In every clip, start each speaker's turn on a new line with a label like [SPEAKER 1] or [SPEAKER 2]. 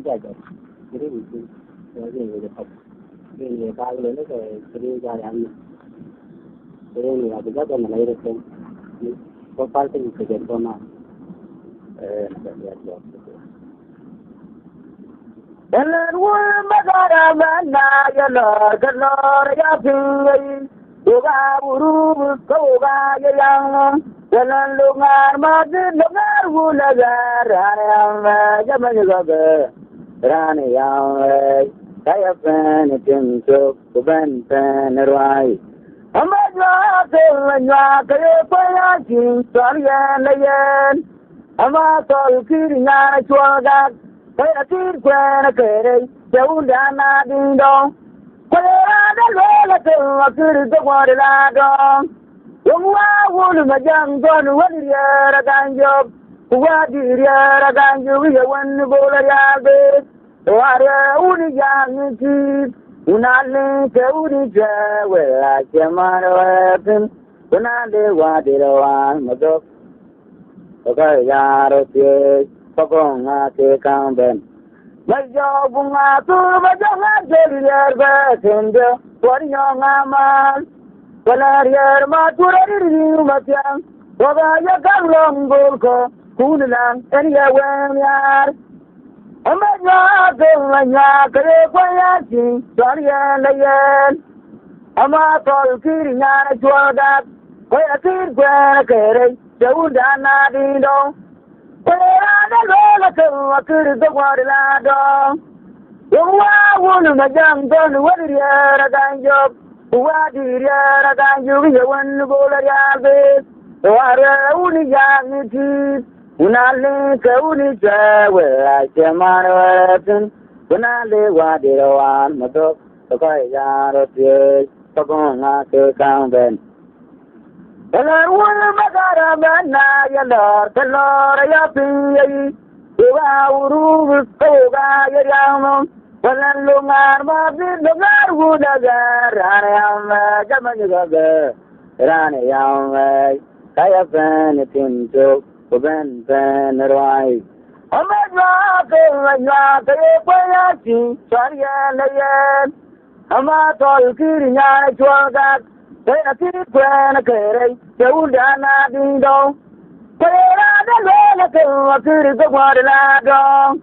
[SPEAKER 1] jaja jadi itu jadi ini dapat ini kalau ini ke jadi jalan jadi ini ada jaga mana itu kok partai itu jadi mana
[SPEAKER 2] Yalan wul magara mana yalar galor ya pingai Yoga uru koga yang Yalan lungar mad lungar wulagar Ranayam jaman yoga Ranayam Kaya pen timsuk kuben pen ruai Amajwa kelanywa kaya paya jing Sariyan layan Ama tol kiri ngana chuagat Kaya tir kwena kere Jaundana ding dong Kaya da lola tewa kiri dogwari la dong Yungwa wulu majang don wadi yara ganjob Wadi yara ganjob Yawan bola yabe Wari uni jangi kip Unali ke uni jawe Ajamana wepin Unali wadi rawan madok Kaya yaro tiye Pagong ate kamben Majo bunga tu majo ngajeli yerbe Sende Wariyo ngamal Walar matura diri matyang Wagaya kalong bulko Kunilang eniya wemyar Amajo ate nganya Kare kwayachi Sariyan layen Ama tol kiri nyana chuagat Kaya tir kwena kere Jaundana dindong Kaya da lola tewa kiri dogwari la dong Yungwa wulu majang don wadi yara ganjob Wadi yara ganjob yawan bola yabe Wari uni jangi kip Unali ke uni jawe Ajamana wepin Unali wadi rawan madok Kaya yaro tiye Pagong ate kamben Yalan wul magara mana yalar kalor ya piyai Iwa uru koga yaryam Yalan lungar mabid lungar wudagar Ranayam jaman yoga Ranayam kaya pen timsuk kuben pen ruai Amajwa kelanywa kaya payachi Sariyan layan Ama tol kiri nyana chuagat Kaya tir kwena kere Jaundana ding dong Kaya da lola tewa kiri dogwari la dong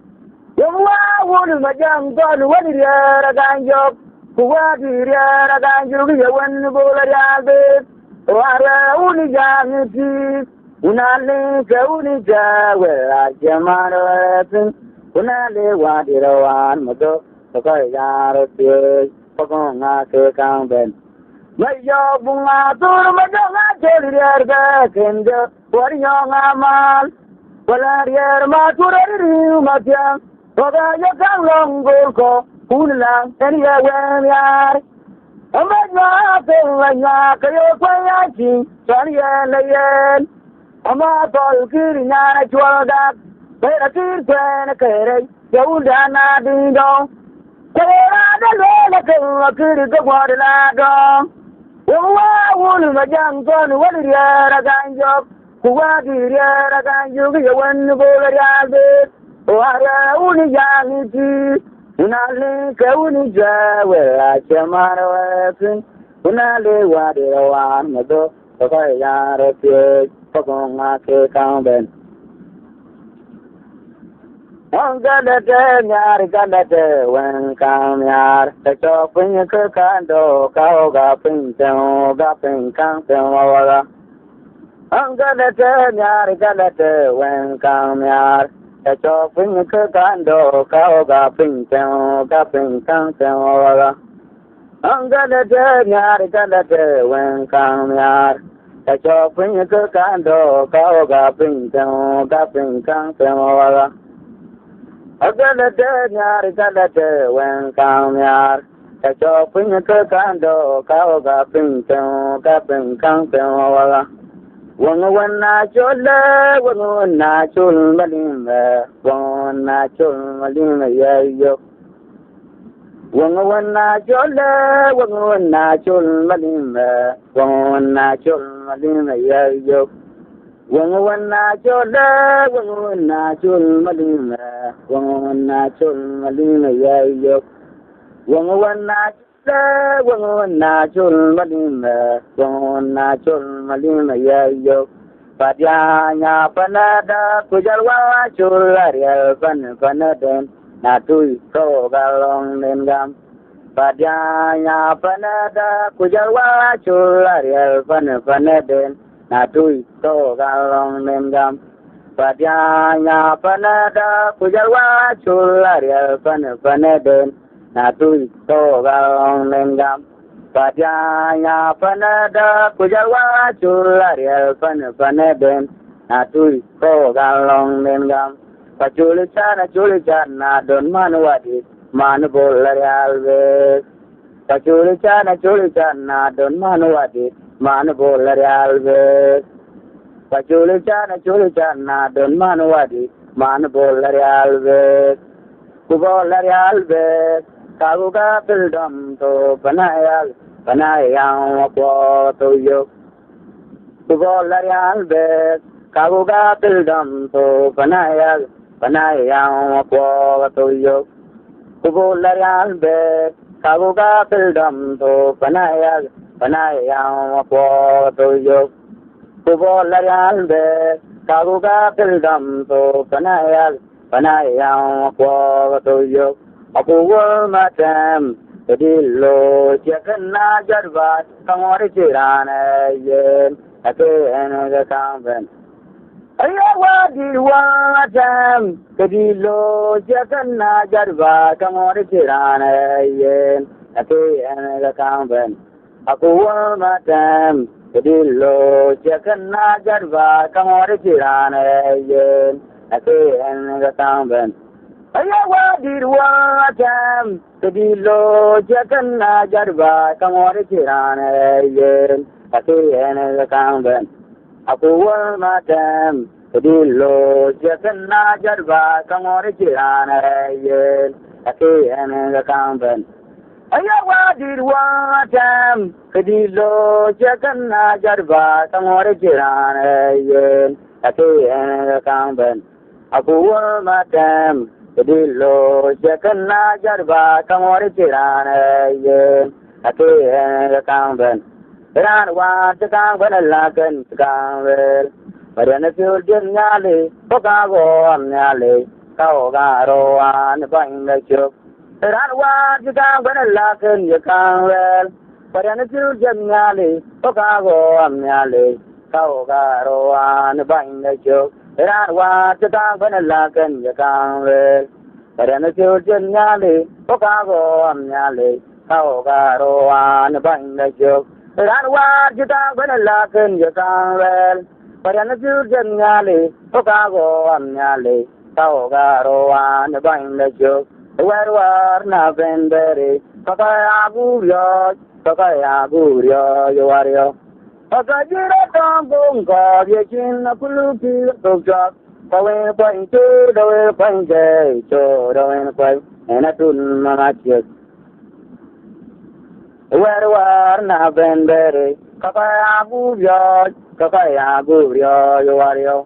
[SPEAKER 2] Yungwa wulu majang don wadi yara ganjob Wadi yara ganjob yawan bola yabe Wari uni jangi kip Unali ke uni jawe Ajamana wepin Unali wadi rawan madok Kaya yaro tiye Pagong ate kamben Majo bunga tur majo ngajeli yerbe Kende wariyo ngamal Walar matura diri matyang Wagaya kalong bulko Kunilang eniya wemyar Amajwa kelanywa kayo kwayachi Sariyan layen Ama tol kiri nyana chuagat Kaya tir kwena kere Jaundana ding dong Kaya da lola tewa kiri dogwari la dong Yungwa wulu majang don wadi yara ganjob Wadi yara ganjob yawan bola yabe Wari uni jangi kip Unali ke uni jawe Ajamana wepin Unali wadi rawan madok Kaya yaro tiye Pagong ate kamben Galate nyar galate wen kam yar Techo pin ke kando Kao ga pin teo ga pin kang teo waga Galate nyar galate wen kam yar Techo pin ke kando Kao ga pin teo ga pin kang teo waga Galate nyar galate wen kam yar Techo pin ke kando Kao ga pin teo ga pin kang teo waga Galate nyar galate wen kam yar Techo pin ke kando Kao ga pin teo ga pin kang teo waga Wan na chul malimba Wan na chul malimba yayo Wan na chul malimba Wan na chul malimba yayo Wangwana chola, wangwana chul malima, wangwana chul malima yayo. Wangwana chola, wangwana chul malima, wangwana chul malima yayo. Padyanya panada kujalwa chul ariel panaden, natui ko galong nengam. Padyanya panada kujalwa chul ariel panaden. Natui to galong nengam Padyanya panada kujalwa chularial paneden Natui to galong nengam Padyanya panada kujalwa chularial paneden Natui to galong nengam Pachulichana don manuwadi manubularial ves Pachulichana don manuwadi Man bolari alves, Pachulichana don manuwadi, man bolari alves, Kubolari alves, Kaguga pildam to panayang wako to yo. Kubolari alves, Kaguga pildam to panayang wako to yo. Kubolari alves, Kaguga pildam to panayang po to yo. Kubolarial be kaguga pildam to panayang po to yo. Akuwal matam kadilo chakana jarvat kamori chirana yen ate enaga kamben. Ayawa dirwa matam kadilo chakana jarvat kamori chirana yen ate enaga kamben. Aku matam kadilo chakana jarva kamori chirana yen ate enaga kamben. Ayawa dirwa matam kadilo chakana jarva kamori chirana yen ate enaga kamben. Aku matam kadilo chakana jarva kamori chirana yen ate enaga kamben. Ayawa dirwa tam kadilo chakana jarva kamori chirana yen ate enaga kamben. Aku matam kadilo chakana jarva kamori chirana yen ate enaga kamben. Ran wa chakang lakan chakang Padana fyul nyale pokago amnyale kaogaro an bang chuk. Ranwa jika lakan yakang well. Padana fyul nyale pokago amnyale kaogaro an bang chuk. Ranwa jika lakan yakang well. Padana fyul nyale pokago amnyale kaogaro an bang chuk. Ranwa jika lakan yakang well. Padana fyul nyale pokago amnyale kaogaro an bang chuk. War na vendere, kakaya guryo, yo wario. Kakajira tambong ka, yechin na kulupi tukjak. Kawin pain chu, dawin pain jay, cho dawin pain, enatun mamachik. War na vendere, kakaya guryo, yo wario.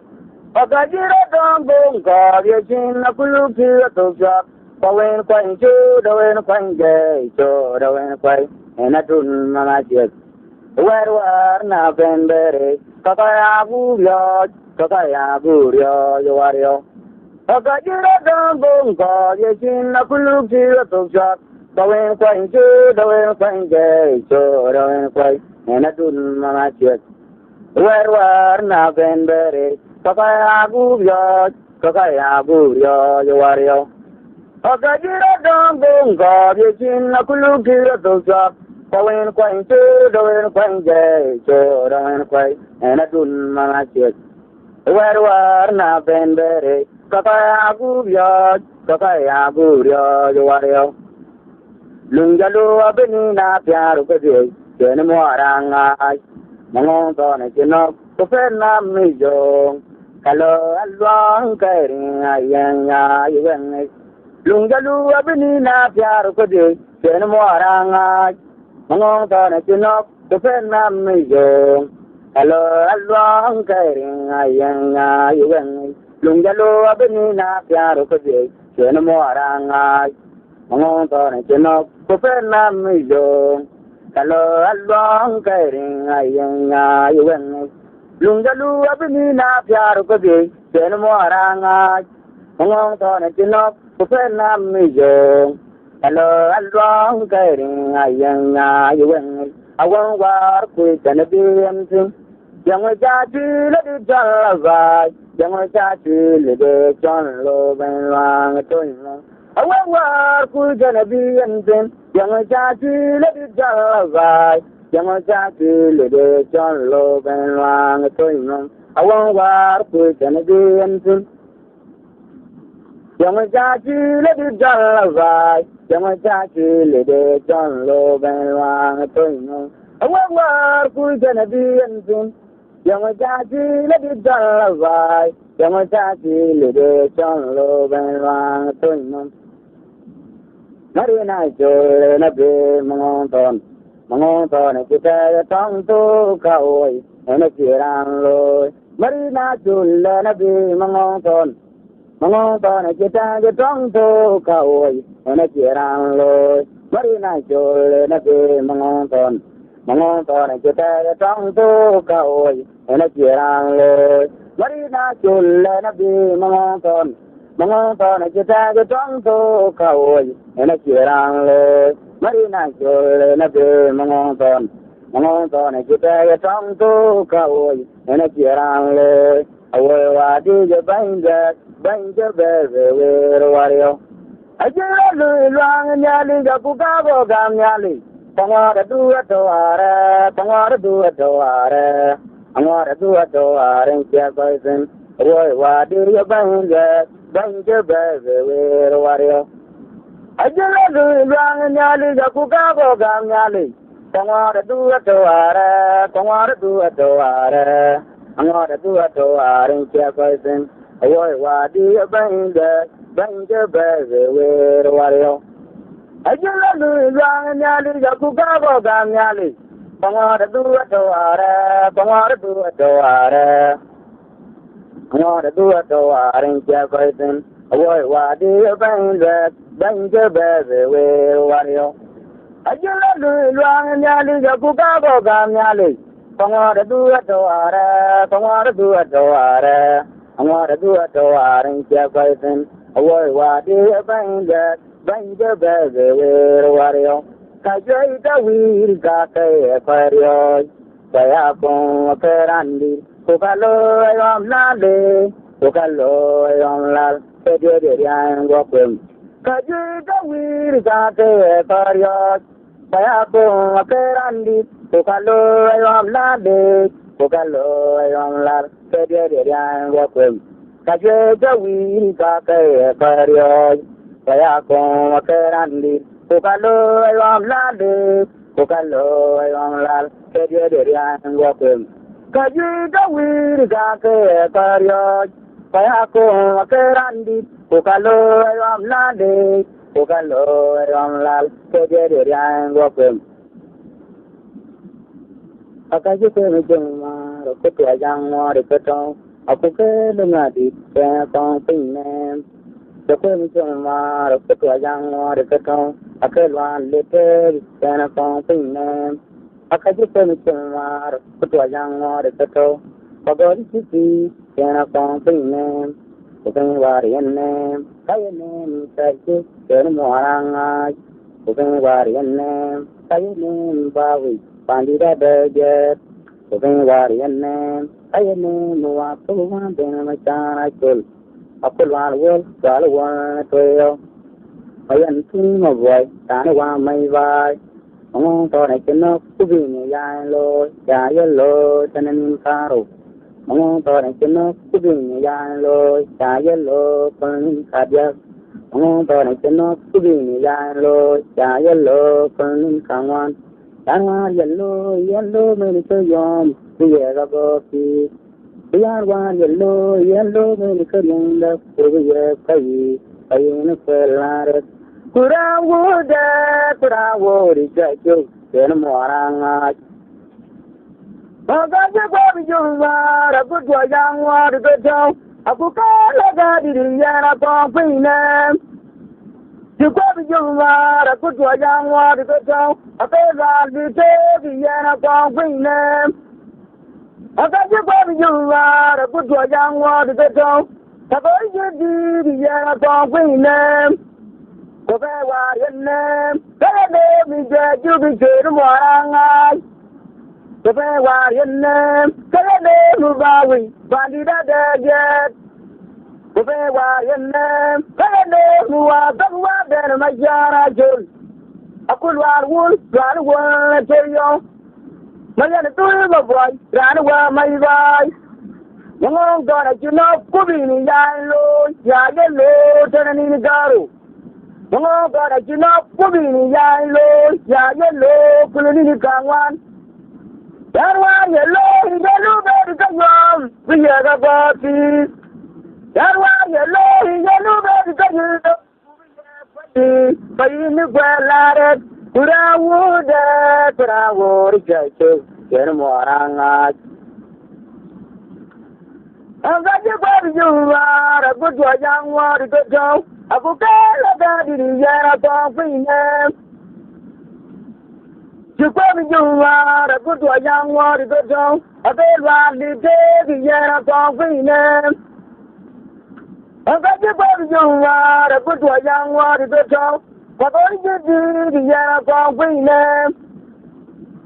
[SPEAKER 2] Kakajira tambong ka, yechin na kulupi tukjak. Kawin pain chu, dawin pain jay, cho dawin pain, enatun mamachik. War na vendere, kakaya guryo, yo wario. Kakajira tambong ka, yechin na kulupi tukjak. Kawin pain chu, dawin pain jay, cho dawin pain, enatun mamachik. War na vendere, kakaya guryo, yo wario. Kakajira tambong ka, yechin na kulupi tukjak. Kawin pain chu, dawin pain jay, cho dawin pain, enatun mamachik. War na vendere, kakaya guryo, yo wario. Lungalu abini na piaru kadi, kene muaranga ay, mangong to na chinok, kufen na mijong, kalo alwang kairing ayang ayang. Lungalu abini na piaru kadi, kene muaranga ay, mangong to na chinok, kufen na mijong, Hello, along carrying a young young Lungalo Abenina Piaro Padi, Chenamoaranga, Monton, Chino, Pupena Mijo. Hello, along carrying a young young Lungalu Abenina Piaro Padi, Chenamoaranga, Monton, Chino, Pupena Mijo. Hello, along carrying a young young I won't work with an abuse. Young Jati, let it drive. Young Jati, let it John Love and Long. I won't work with an abuse. Young Jati, let it drive. Young Jati, let it John Love and Long. I won't work with an abuse. Young Jati, let it drive. Young Jati, let it John Love and Long. I won't work with an abuse. Young Jati, let it drive. Young Jati, let it John Love and Long. Marina Joy and a big Monton. Monton, if you tell a tongue to Kaoi and a Kiran Loy. Marina Joy and a big Monton. Monton, if you tell a tongue to Kaoi and a Kiran Loy. Marina Joy and a big Monton. Monton, if you tell a tongue to Kaoi and a Kiran Loy. Marina Joy and a big Monton. Monton, if you tell a tongue to Kaoi and a Kiran Loy. Marina Joy and a big Monton. Monton, if you tell a tongue to Kaoi and a Kiran Loy. Away, did you bang that? Bang the baby, where are you? I just long and yelling, the Pugabo Gam Yali. I want to do it to her, I want to do it to her. I want to do it to her and get poison. Why did you bang that? Bang the baby, where are you? I just long and yelling, the Pugabo Gam Yali. I want to do it to her, I want to do it to her. I want to do it to her and get poison. Why did you bang that? Bang the baby, where are you? I just long and yelling, the Pugabo Gam Yali. I want to do it to her, I want to do it to her. I want to do it to her and get poison. Why did you bang that? Bang the baby, where are you? I just long and yelling, the Pugabo Gam Yali. I want to do it to her, I want to do it to her. I want to do it to her and get poison. Why did you bang that? Bang the baby, where are you? Kajay the wheel got a aquarium. Sayapon, a perandi. Pukalo, I am Nade. Pukalo, I am Lal. Pedro, walk him. Kajay the wheel got a aquarium. Sayapon, a perandi. Pukalo, I am Nade. Pukalo, I am Lal. Pedro, walk him. Kajay the wheel got a aquarium. Saya ko makerandi, Pukalo ayam lade, Pukalo ayam lal, kerja derian wakem. Kaji dawir gake karya, saya ko makerandi, Pukalo ayam lade, Pukalo ayam lal, kerja derian wakem. Akaji ko mejema, roketu ayang mo reketo, aku ke lengadi, saya tong pingem. The Queen Mar of the Twajang or the Caton, a Kelwan little, then a pumping name. A Kajikan of the Twajang or the Cato, a body to see, then a pumping name. The Varian name, Kaya name, Saji, then Moaranga, the Varian name, Kaya name, Bawi, Pandita Berget, the Varian name, Kaya name, Wapu, then a Chana Kul. Apple one will, Gala one trail. I am team of white, Tana one may buy. Among thought I cannot to be in a yellow, yellow, and an caro. Among thought I cannot to be in a yellow, burning cardiac. Among thought I cannot to be in a yellow, burning someone. Tana yellow, medical yom, the year ago, we are one yellow, medical young love over your pay, in a fair Kura would reject you, then more. Agaji kwa bijuma ra kutwa yangwa rikoto akukala gadi yana pamphine. Jukwa bijuma ra kutwa yangwa rikoto akela bite yana pamphine. Agaji kwa bijuma ra kutwa yangwa rikoto akela di yana pamphine. Kobe wa yenne kale mi je jubi jeru morangai. Kobe wa yenne kale mubawi bandida deget. Kobe wa yenne kale muwa bagwa den majara jul. Akul wul teyo. Mayan tuli baboy ran wa mai bai. Ngong gona jino kubini ya yelo tenani garu. Mga gara jina kubini ya yelo kulini kangwan. Yarwa yelo beri kanyam biya gabati. Yarwa yelo beri kanyam bayini gwelare kurawuri jaike yermo arangat. Angaji babi juwara kutwa jangwa rikoto. Aku kala gadi yana pamphine. Jukwa bijuma ra kutwa yangwa rikoto abelwa lite yana pamphine. Agaji kwa bijuma ra kutwa yangwa rikoto kakoi jidi yana pamphine.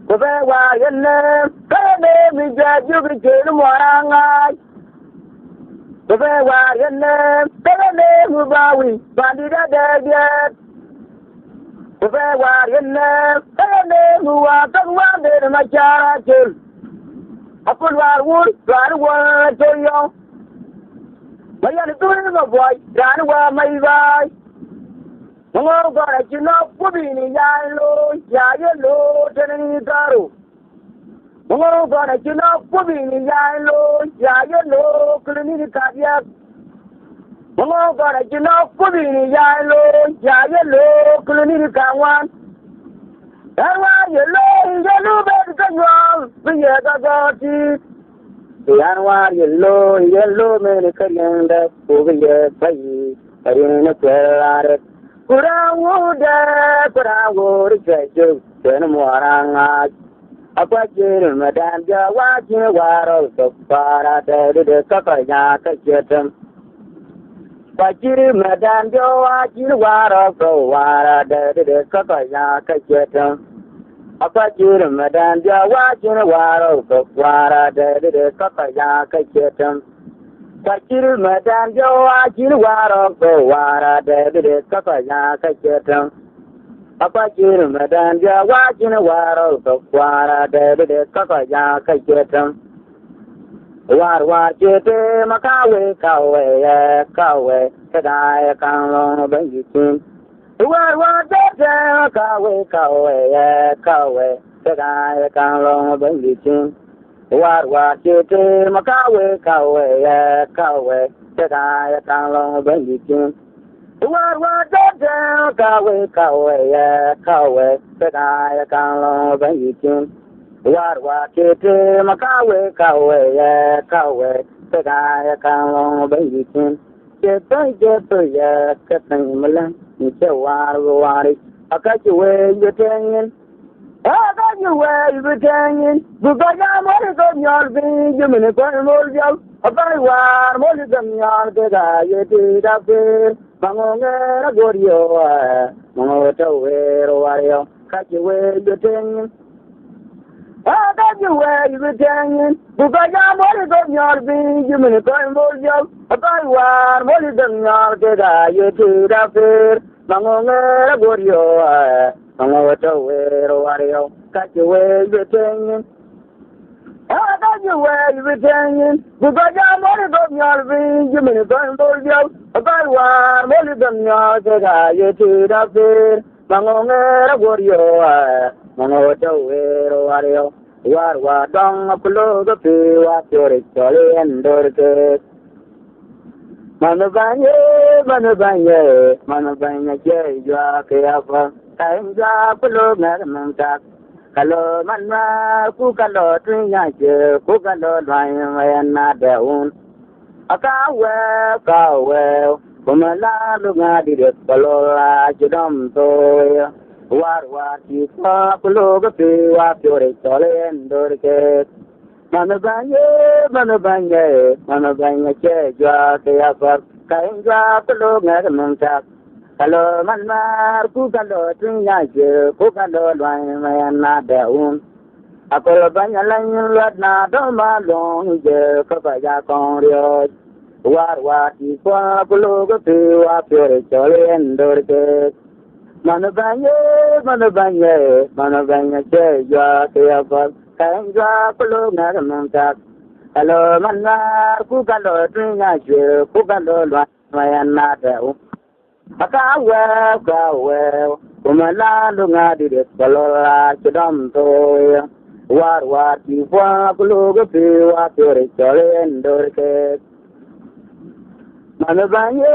[SPEAKER 2] Kubewa yenne kane mijaju bichelu morangai. Kobe wa yenne kale mubawi bandida deget. Kobe wa yenne kale muwa bagwa den majara jul. Akul wul teyo. Mayan tuli baboy ran wa mai bai. Ngo gara jino kubini ya yelo tenani garu. Mga gana jina kubini ya yelo kulini kadiak. Mga gana jina kubini ya yelo kulini kangwan. Yarwa yelo beri kanyang biya gagati. Yarwa yelo meni karyanda kubiya bayi karina kwerare. Kurawuri kejo kena muarangat. Apa jiru medan jawa jin waro sopara de kakaya kajetem. Pajiru medan jawa jin waro sopara de kakaya kajetem. Apa jiru medan jawa jin waro sopara de kakaya kajetem. Pajiru medan jawa jin waro sopara de kakaya kajetem. Apa jiru medan jawa jin waro sokwara de kakaya kajetem. War jete makawe kawe kadaya kanlong bengitin. War jete makawe kawe kadaya kanlong bengitin. War jete makawe kawe kadaya kanlong bengitin. War jete kawe kadaya kanlong bengitin. War jete makawe kawe kadaya kanlong bengitin. Jete ya katang malang nche wari akachiwe yutenyin. Akachiwe yutenyin. Bukaya mori komyol bi jumini kwa moljal. Abai war moli komyol kega yeti dapir. Mangongera gorio mangotawero wario. Kachiwe yutenyin. Akachiwe yutenyin. Bukaya mori komyol bi jumini kwa moljal. Abai war moli komyol kega yeti dapir. Mangongera gorio mangotawero wario. Kachiwe yutenyin. Akachiwe yutenyin. Bukaya mori komyol bi jumini kwa moljal. Abai war moli komyol kega yeti dapir. Mangongera gorio mangotawero wario. War dong aploga pi wa chore chole endorke. Manu banye je jwa ke apa. Kain ja aploga namtak. Kalau mana ku kalau tunya je ku kalau lain lain ada un. Akawe kumala lunga di kalau la judam toy. War di pa kulo gapi wa piore tolen dorke. Mana banye che jwa ke apa kain jwa kulo ngamsak. Kalau mana ku kalau tunya je ku kalau lain lain ada un. Ako banyak lain luat na doma long je kapaya kongrio. War di kwa kulo gapi wa piore tolen dorke. Mana banye che jwa ke apa kain jwa kulo ngamsak. Kalau mana ku kalau tunya je ku kalau lain ada un. Akawe kumala lunga di kalau la chudam toy. War di kwa kulo gapi wa piore tolen dorke. Mana banye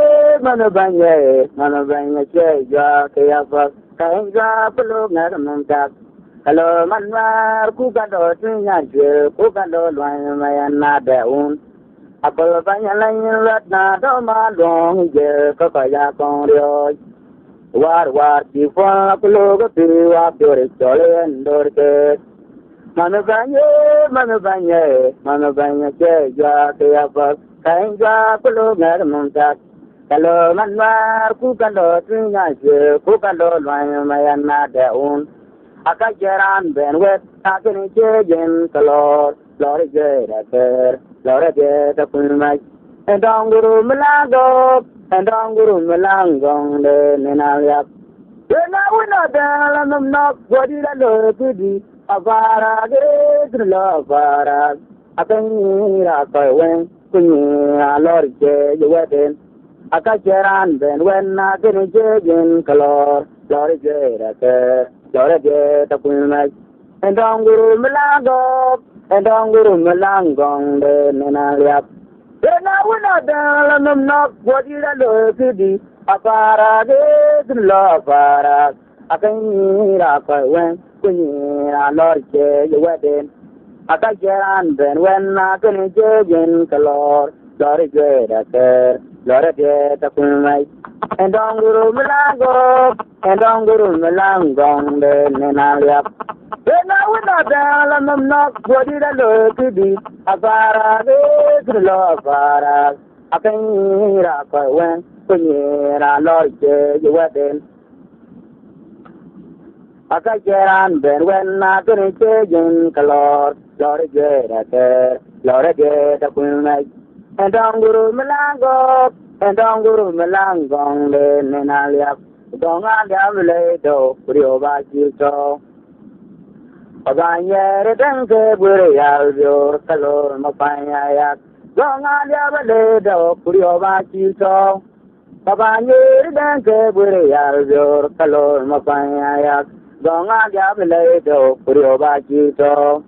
[SPEAKER 2] che jwa ke apa kain jwa kulo ngamsak. Kalau mana ku kalau tunya je ku kalau lain ada un. Ako banyak lain luat na doma long je kapaya kongrio. War di kwa kulo gapi wa piore tolen dorke. Mana banye che jwa ke apa kain jwa kulo ngamsak. Kalau mana ku kalau tunya je ku kalau lain ada un. Akajaran ben wet takini je jen kalor lore je raker. Lore je tapulmai. Endong guru melangong de nenaliap. Dena wina dalam nok wadi lalu kudi. Avara ge drlo avara. Akan rakai wen kunyi lore je jeweden. Akajaran ben wen takini je jen kalor lore je raker. Lore je tapulmai. Endong guru melangong de nenaliap. Dena wina dalam nok wadi lalu kudi. Avara ge drlo avara. Akan rakai wen kunyi lore je jeweden. Akajaran ben wen takini je jen kalor lore je raker. Lore je tapulmai. Endong guru melangong de nenaliap. Dena wina dalam nok wadi lalu kudi. Avara ge drlo avara. Akan rakai wen kunyi lore je jeweden. Akajaran ben wen takini je jen kalor lore je raker. Lore je tapulmai. Endong guru melangong de nenaliap. Donga diam le do prio ba jito. Paganye dengke bure yal bior kalor mapanya yak. Donga diam le do prio ba jito. Paganye dengke bure yal bior kalor mapanya yak. Donga diam le do prio ba jito.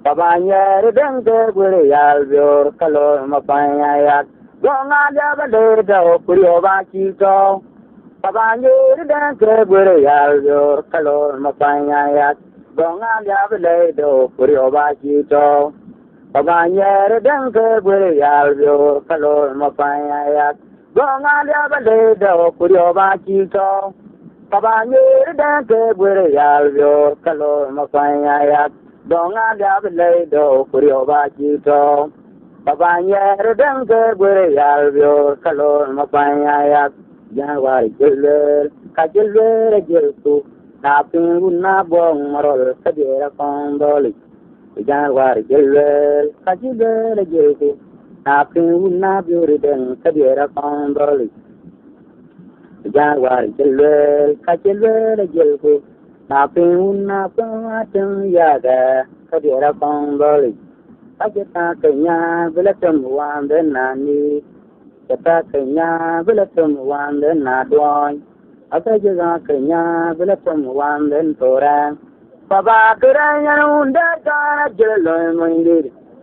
[SPEAKER 2] Paganye dengke bure yal bior kalor mapanya yak. Donga diam le do prio ba jito. Paganye dengke bure yal bior kalor mapanya yak. Donga diam le do prio ba jito. Paganye dengke bure yal bior kalor mapanya yak. Donga diam le do prio ba jito. Paganye dengke bure yal bior kalor mapanya yak. Donga diam le do prio ba jito. Paganye dengke bure yal bior kalor mapanya yak. Januari kajilwer jilku. Napin guna bong marol kadera kondoli. Januari kajilwer jilku. Napin guna biuriden kadera kondoli. Januari kajilwer jilku. Napin guna pengateng yaga kadera kondoli. Kajita kenya belatem wande nani. Kata kenya belatem wande nadoi. Aka jaga kenya belatem wande torang. Baba keranya unda kana jelo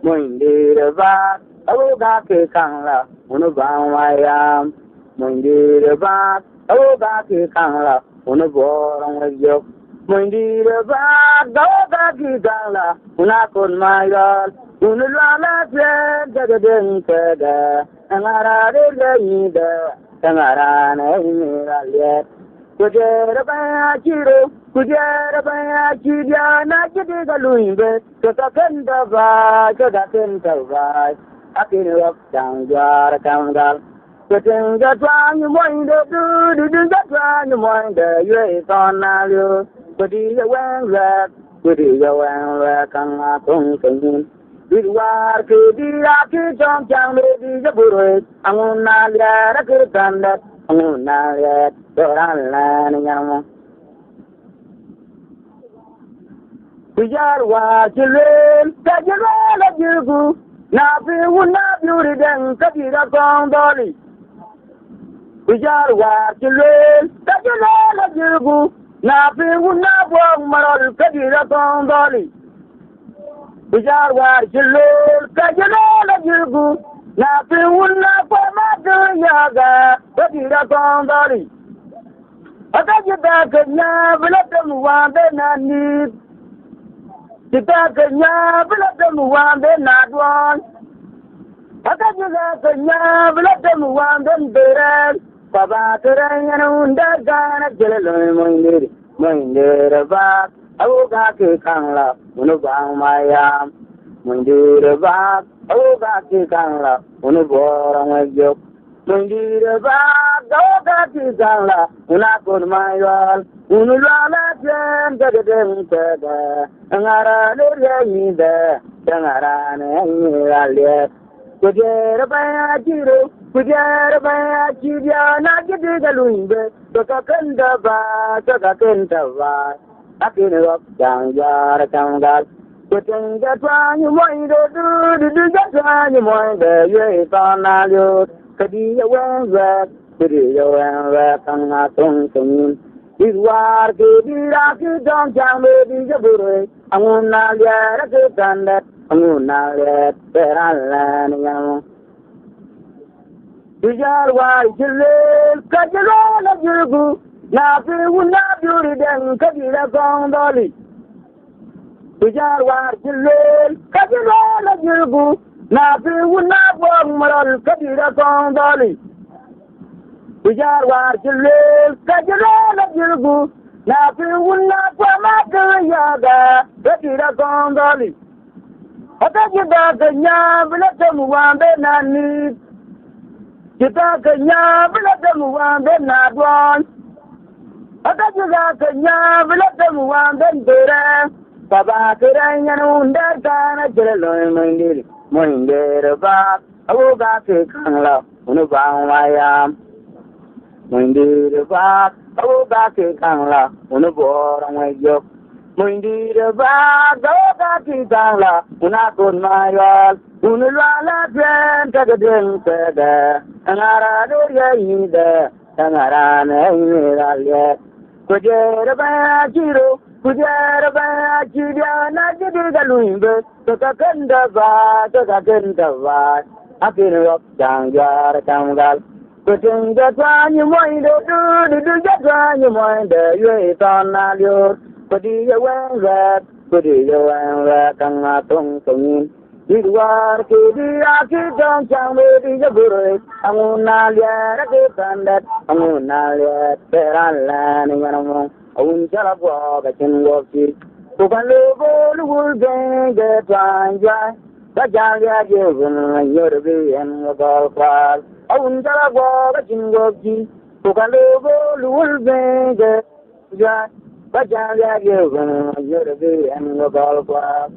[SPEAKER 2] moindir ba. Awu ga ke kangla unu bang wayam. Moindir ba. Awu ga ke kangla unu borong rejok. mình đi được ba đó ta khi càng là una con mai gần una la trên cái đường cái đó anh ra đi đây đó anh ra này ra liệt kujera baya chiro kujera baya chidia na chidi galuimbe kata kenda vai akin wap chang jar kangal ketenga twang moinde du twang moinde yue tona lu kudi ya wen la kang atong kengin Diwar ke dia ke jong jang me di jabure angun na ya ke tanda angun na ya doran la ni nyamo Bijar wa chilen ka jira la jirgu na fi wuna biuri den ka dira kong doli Bijar wa chilen ka jira la jirgu na fi wuna bong marol ka dira kong doli Bijar war jilul kajala jirgu na fi wunna kwama yaga kadira kondari ata jita kanya bilata muwande nani jita kanya bilata muwande nadwan ata jita kanya bilata muwande ndere baba tere yana unda gana jilul moindere ba Awoga ke kangla unu bang mayam mundire ba awoga ke kangla unu borang wajok mundire ba awoga ke kangla una kon mayal unu lala jen gadeng kada ngara le yinde ngara ne alet kujera ba jiro kujera ba jiya na gide galunde to kakanda ba akin wap jang jar kangal kuting jatwani moinde du jatwani moinde yue tona lu kadi ya wen kang atong kengin Diwar ke dira ke jong jang me di jabure angun na ya ke tandat angun na ya teran yang Bijar wa jilel kajalo la jirgu na fi wuna biuri den kadira kondoli Bijar war jilel kadira la jirgu na fi wuna bong maral kadira kondoli Bijar war jilel kadira la jirgu na fi wuna kwama yaga kadira kondoli ata jida kanya bilata muwambe nani jita kanya bilata muwambe nadwan Ata juga kenya bilata muwamben dere baba kere nyanu ndar kana jelo moindere ba awoga ke kangla unu bang mayam moindere ba awoga ke kangla unu borang wajok moindere ba awoga ke kangla una kon mayal unu lala jen kagadeng kada ngara do yinde ngara ne ralet Kujera ba jiro kujera ba jidia na jidi galuimbe to kakenda ba akin wap jang jar kangal kuting jatwani moinde du jatwani moinde yue tona liur kudi ya wen kang atong kengin Diwar ke dia ke jong jang me di jabure angun na liya ke tandat angun na liya teran lan yang awun jala bo ga chen go ki to kan le bo lu ge twanja ba jang ya je gun yor bi en go kwal awun jala bo ga chen go ki to kan le bo lu ge ba jang ya je gun yor bi en go kwal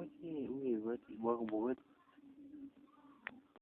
[SPEAKER 1] Wuce uwe wati baka